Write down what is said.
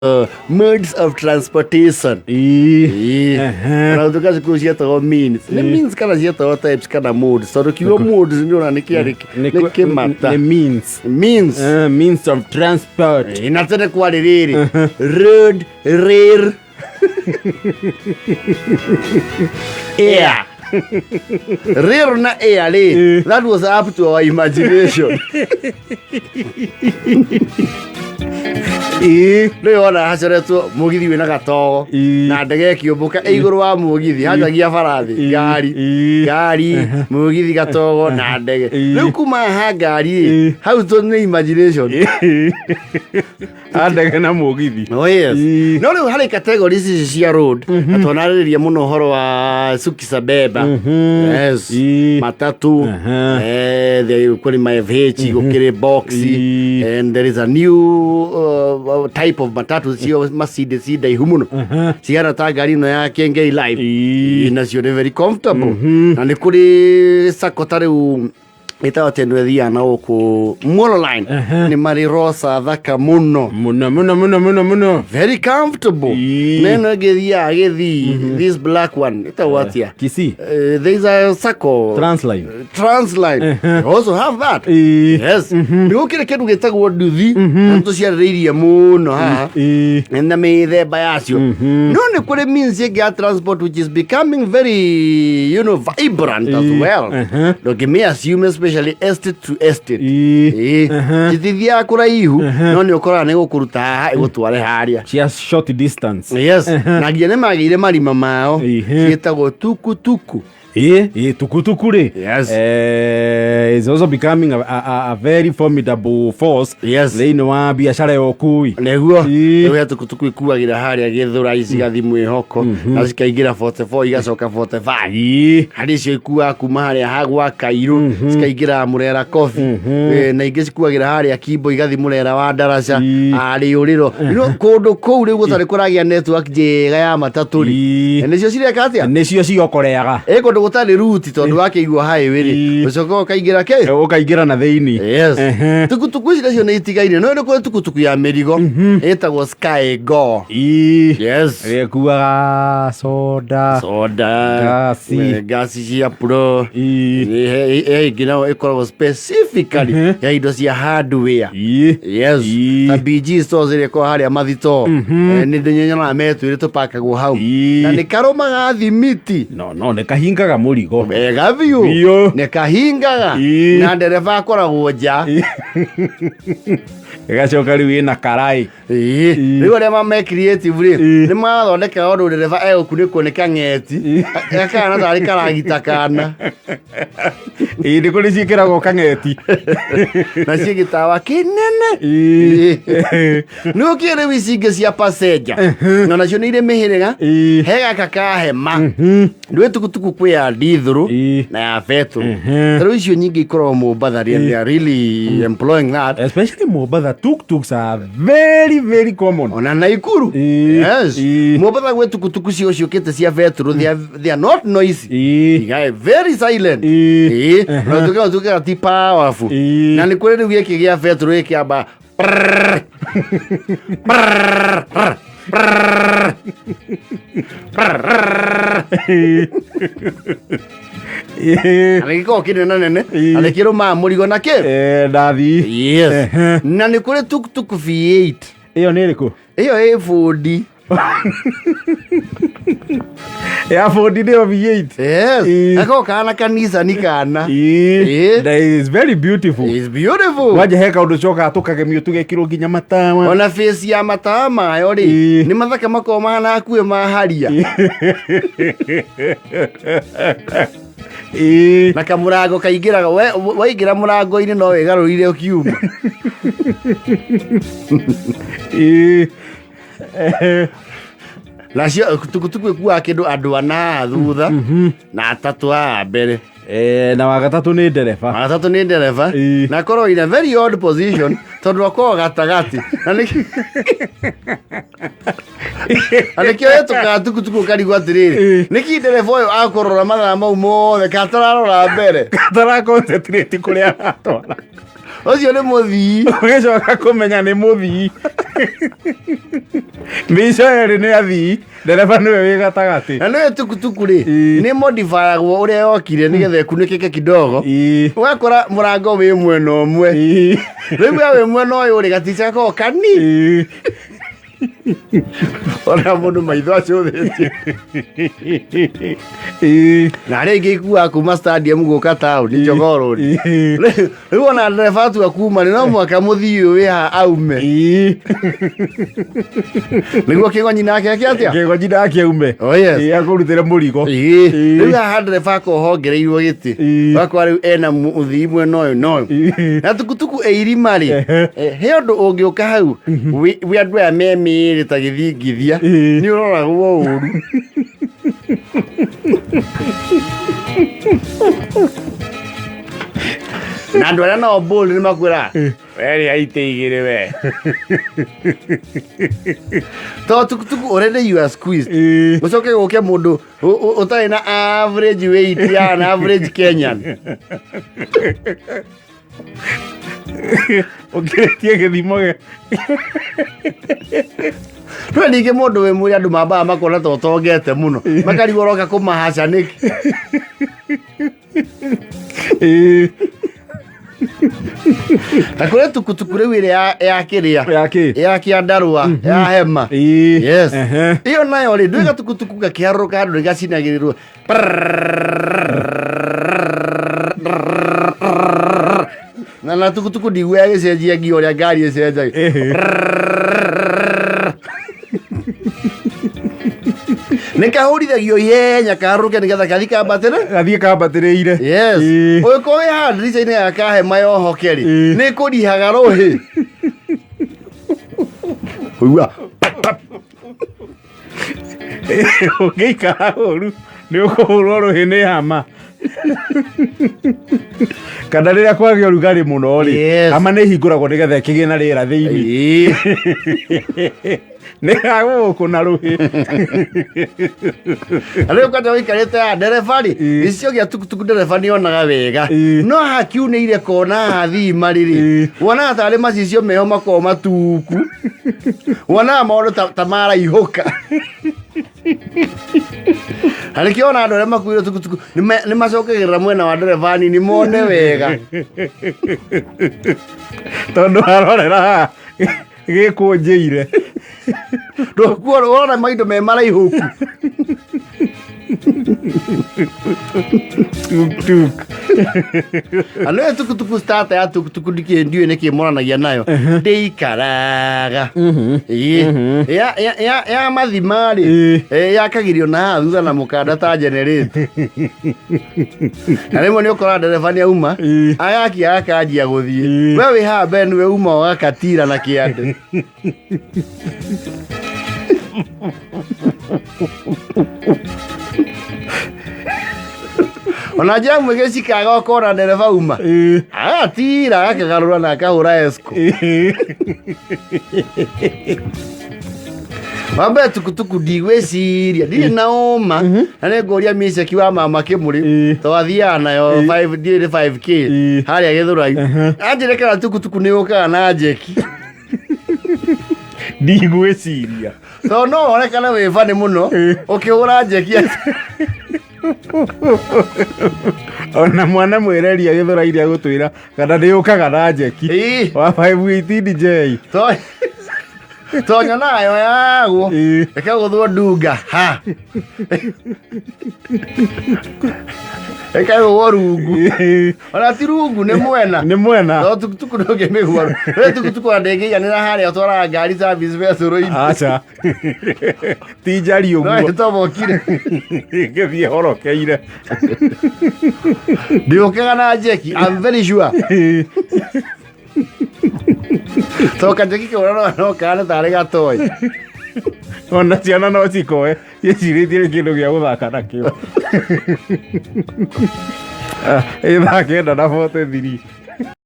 modes of transportation. Na tukaje kuzieta means. Ne means kana zieta types kana modes. So kiwa modes ndio na niki mata. The means. Means of transport. Inatene kwa riri. Road, rail. Air. Rail na air. That was up to our imagination. Leo ona haceretwo mugithi wina gatogo na ndege kiumbuka iguru wa mugithi hajagia barathi gari mugithi gatogo na ndege riu kuma ha gari how to no imagination ndege na mugithi. Oh yes. No riu hari categories ici cia road atonariria muno horo wa Sukisa Beba. Yes. Matatu there kuri my vehicle gukire boxi and there is a new type of matatu sio Mercedes dai humuno sigara ta gari no ya Kengei Live inacio very comfortable na ni kuri sakotare ita tendo thia na oku Molo Line ni mari rosa thaka muno very comfortable neno gethi this black one ita watia Kisi there is a Sako Transline also have that yes ni kile kitu getagwo nduthi nto cia reiria muno ha enda me the biasio no ni kuri means ya transport which is becoming very vibrant as well do give me assume especially estate to estate jithithia kuraihu no ni ukora ni gukuruta haha igutware haria just short distance. Yes na ngiye magire marima mao cietagwo tukutuku. TukTuk yes is also becoming a very formidable force. Yes leino wa biashara ya ukui neguo we TukTuk ikuagira haria githura ici gathimu ihoko na cikaingira 44 igacoka 45 hari cio ikua kuma haria hagwa Kairu cikaingira Murera Coffee na ingi cikuagira haria Kimbo igathi Murera wa Ndaraca ari uriro kundu kou riu gutari kuragia network njega ya mataturi nicio cireka atia nicio ciokoreaga kundu gutari route tondu wake igwa highway ri ucoka ukaingira ukaingira na theini. Yes TukTuk icio ni itigaine no ni kwa TukTuk ya merigo etagwo Sky Go. Yes ekuaga soda gasi cia pro gina ikoragwo specifically ya indo cia hardware. Yes na BG stores ire ko haria mathito ni ndinyanya metwire tupakagwo hau na ni karomaga thimiti no ne kahingaga murigo wega biu ne kahingaga na ndereba akoragwo nja gacoka riu ina karai riu aria me creative ri ni mathondeka undu ndereba egukuniko ni kang'eti akana tari karagita kana ndi kuri cikiragwo kang'eti na cigitawa kinene ni ukire wicinge cia passenger no nacio ni ire mihiriga hega kakahema ndwe TukTuk kwi ya dithuru na ya vetru riu icio nyingi ikorwo Mombatha they are really employing that, especially Mombatha. TukTuks are very common ona Naikuru. Yes Mombatha gwe TukTuk cio ciukite cia vetru they are not noisy they are very silent no tuka ti powerful na ni kuri riu giki gia vetru ikiamba aliko kinene nene alikiro ma murigo na ke ndathi. Yes na ni kuri TukTuk V8 iyo ni iriku iyo Ford ya Ford ndio V8. Yes ako kana kanisa ni kana that is very beautiful. It's beautiful waje heka undu coka atukage miutu gekiro nginya matama ona face ya matama yo ri ni mathaka makoma na akue maharia na kamurago kaingiraga waingira murango-ini no wigarurire ukiuma nacio TukTuk ikuaga kindu andu ana thutha na atatu a mbere na wagatatu ni ndereba na korwo in a very odd position tondu akorwo gatagati na Alikio yetu ka TukTuk karigwa atiriri niki ndereba uyu akorora mathaa mau mothe katararora mbere katara concentrate kuria atwara Ũcio nĩ mũthii. Ũgĩcoka kũmenya nĩ mũthii. Mĩico yerĩ nĩ athii, ndereba nĩwe wĩ gatagatĩ. Na nĩwe tukutuku rĩ, nĩ modifyagwo ũrĩa yokire nĩgetha ĩkunĩkĩke kidogo. Ũgakora mũrango wĩ mwena ũmwe. Rĩu wĩ mwena ũyũ rĩ gaticha gakoragwo kanini. Ona mũndũ maitho acũthĩtie. Na rĩngĩ ikuaga kuma stadium gũka taũni Jogoo Road. Rĩu ona ndereba atua kuma no mũhaka mũthii ũyũ wĩ haha aume. Nĩguo Kĩgonyi nake atĩa? Kĩgonyi nake aume. Akũrutĩre mũrigo. Rĩu haha ndereba akoragwo hongereirwo gĩtĩ. Ũgakora rĩu ena mũthii mwena ũyũ na ũyũ. Na tukutuku ĩ irima rĩ, he ũndũ ũngĩũka hau wĩ andũ aya me mĩĩrĩ ta gĩthingithia nĩ ũroragwo ũru. Na andũ arĩa nao bold nĩ makwĩra werĩ aite igĩrĩ we. To tukutuku already you are squeezed. Gũcoke gũke mũndũ ũtarĩ na average weight ya na average Kenyan. Ũkĩrĩtie gĩthimo gĩa. Rĩu ningĩ mũndũ wĩ mwĩrĩ andũ mambaga makona ta ũtongete mũno. Makarigwo ũroka kũmahaca nĩkĩ. Ta kũrĩ tukutuku rĩu ĩrĩa ya kĩrĩa ya kĩandarũa ya hema. Yes. Iyo nayo rĩ ndũĩ gatukutuku gakĩharũrũka handũ nĩgacinagĩrĩrwo. Na tukutuku ndigua gĩcenjia nginya ũrĩa ngari ĩcenjagia. Nĩ kahũrithagio ihenya kaharũrũke nĩgetha gathiĩ kambatĩrĩire. Yes. Ũgĩkorwo wĩ haha ndirica-inĩ ya kahema yohoke rĩ nĩ kũrihaga rũhĩ. Ũigua ũngĩikara ũru nĩ ũkũhũrwo rũhĩ nĩ hama. Kana rĩrĩa kwagĩa ũrugarĩ mũno rĩ hama nĩ ihingũragwo nĩgetha ĩkĩgĩe na rĩera thĩinĩ. Nĩ gagũkũna rũhĩ. Rĩu kwanja ũikarĩte haha ndereba rĩ gĩcicio gĩa tukutuku ndereba nĩonaga wega no hakiunĩire kona haha thima rĩrĩ wonaga tarĩ macicio meho makoragwo matuku. Wonaga maũndũ ta maraihũka. Na nĩkĩo ona andũ arĩa makuire tukutuku nĩ macokagĩrĩra mwena wa ndereba nini mone wega. Tondũ arorera haha gĩkũnjĩire. Wona maindo me maraihũku. TukTuk. Ano tukutuku starter ya tukutuku ndiũĩ nĩkĩ monanagia nayo. Ndĩikaraga. Ya mathima rĩ yakagĩrio na haha thutha na mũkanda ta generator. Na rĩmwe nĩ ũkoraga ndereba nĩ auma agakia akanjia gũthiĩ. We wĩ haha mbere nĩwe uma ũgakatira na kĩande. Ona jamu gĩcikaga ũkona ndereba uma agatira akagarũra na akahũra esco. Wambe tukutuku ndigwĩciria ndirĩ na ũma na nĩngũria mĩceki wa mama Kĩmũrĩ twathiaga nayo 5K harĩa Gĩthũrai. Anjĩre kana tukutuku nĩ ũkaga na njeki. Ndigwĩciria to no onekana wĩ bani mũno ũkĩhũra njeki. Ona mwana mwĩreria Gĩthũrai agũtwĩra kana nĩ ũkaga na njeki wa 518 DJ. Tonyo nayo yaguo ĩkagũthwo ndunga ha ĩkagũthwo rungu. Ona ti rungu nĩ mwena no tukutuku ndũngĩmĩgua. Rĩu tukutuku ndĩngĩiganĩra harĩa ũtwaraga ngari service becũrũ-inĩ. Aca ti njari ũguo no tũbokire ngĩthiĩ horokeire. Ndĩũkaga na njeki I'm very sure. Toka njeki kĩũra no kana tarĩ gatoi. Ona ciana no cikoe gĩcirĩtie kĩndũ gĩa gũthaka nakĩo. Ĩthake 43.